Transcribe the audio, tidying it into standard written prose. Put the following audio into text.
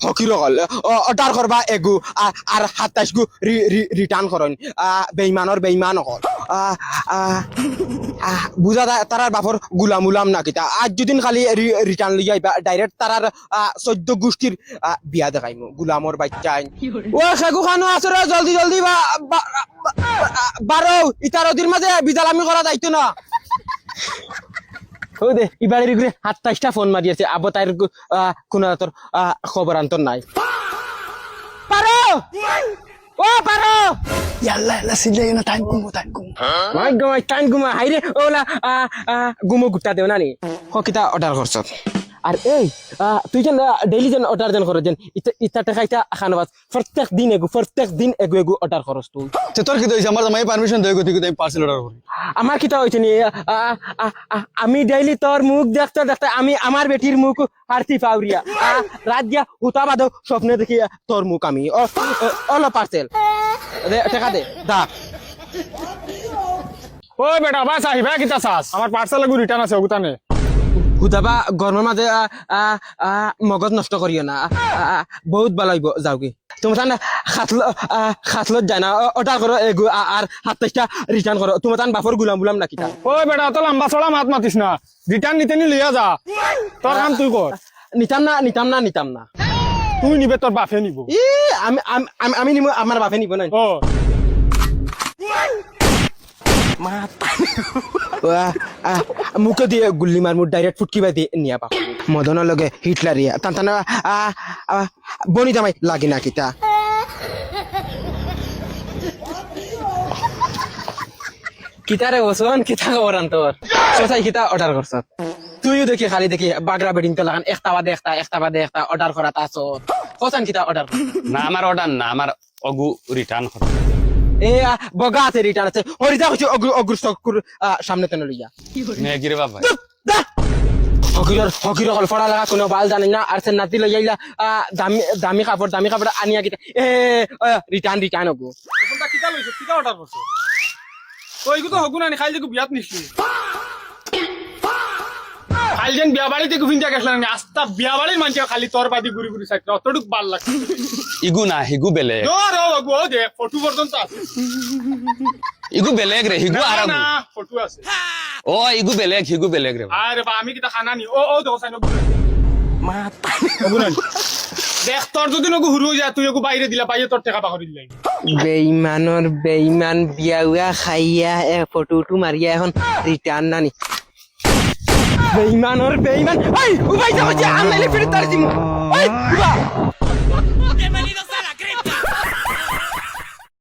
হকির হল অর্ডার করবা এগু আর 27 গু রিটার্ন করন বেইমান হল বুঝা তারার বাপর গুলাম না কিতা আজ দুদিন খালি রিটার্ন লইয়া ডাইরেক্ট তারার 14 গোষ্ঠীর বিয়া দেখাইমু গুলামর বাচ্চা ও সেগু খানো আসরে জলদি বারো ইতারদির মাঝে বিদালামি করা যাইতো না ও দে ইবাড়ির ঘুরে 27টা ফোন মারিয়েছে আবো তাইর কোনো তোর খবর আন্তর নাই পারো ও পারো ইয়াল্লা সিলে না টাইম কম মাই গড টাইম গুমা হাইরে ওলা গুমো গুটা দেও না নি হকিতা অর্ডার করছ আর এই তুই যেন ডেইলি যেন অর্ডার যেন করছ যেন ইতা টাকাইতা খানাবাস প্রত্যেক দিন এগু অর্ডার করছ তুই তে তোর কি হইছে আমার জামাই পারমিশন দেই গতি আমি পার্সেল অর্ডার করি আমার কিতা হইছে নি আমি ডেইলি তোর মুখ দেখতে আমি আমার বেটির মুখ হারতি পাউরিয়া রাত দিয়া হুতা বাদও স্বপ্নে দেখি তোর মুখ আমি অল পার্সেল দে টাকা দে দা ও বেটা বাস আহিবা কিতা চাস আমার পার্সেল লাগু রিটার্ন আছে ওগুতানে হুদাবা গরমের মাঝে মগজ নষ্ট করিও না বহুত ভালো হইব যাও কি তুমি তান খাতলত যায় না অর্ডার করো আর 27টা রিটার্ন করো তুমি তান বাপর গুলাম না কিতা ও বেটা তো লম্বা চড়া মাত মাতিস না রিটার্ন নিতে নি লইয়া যা তোর কাম তুই কর নিতাম না তুই নিবে তোর বাপে নিব ই আমি নিব আমার বাপে নিব না ও মুখে দিয়ে গুল্লি মার মুখ ডাইরেক্ট ফুটকিবা দিয়ে নিয়া পা মদনের লগে হিটলারিয়া টান বনি জামাই লাগি না কিতা কিতারে ওসন কিতা করান তোর সোসাই কিতা অর্ডার করছ তুইও দেখি খালি দেখি বাগরা বেডিং তো লাগান একটা বাদে একটা অর্ডার করা তাছ কোসান কিতা অর্ডার না আমার অর্ডার না আমার অগু রিটার্ন করো এ বগা আছে রিটার্ন আছে হরিজা হচ্ছে অগ্র স্টকুর সামনে তেন লইয়া নেগিরে বাবা হকির হল ফড়া লাগা কোনো বাল জানি না আর সে নাতি লই যাইলা দামি কাপড় আনিয়া কিতা এ রিটার্ন হগু কোনটা কিতা লইছ কিতা অর্ডার করছ তো ইগু তো হগু না খাইল দেখু বিয়াত নিছি খাইল যেন বিয়া বাড়িতে গুফিনটা গেছলাম না আস্তা বিয়া বাড়ির মানুষ খালি তোর বাদি ঘুরি সাইড অতটুক ভাল লাগছে ইগু না হিগু বেলে জোর হগু ও দে ফটো পর্যন্ত আছে ইগু বেলেগ রে হিগু আর না ফটো আছে ও ইগু বেলেগ রে আরে বা আমি কিতা খানা নি ও দেখো সাইন দেখ তোর যদি নগু হুরু যায় তুই ওগু বাইরে দিলা পাইয়ে তোর টাকা পাকড়ি দিলাই বেইমান বিয়া খাইয়া ফটো মারিয়া এখন রিটার্ন নানি বেইমান এই উবাই যাও যে আনলে ফিরে তার দিমু এই উবা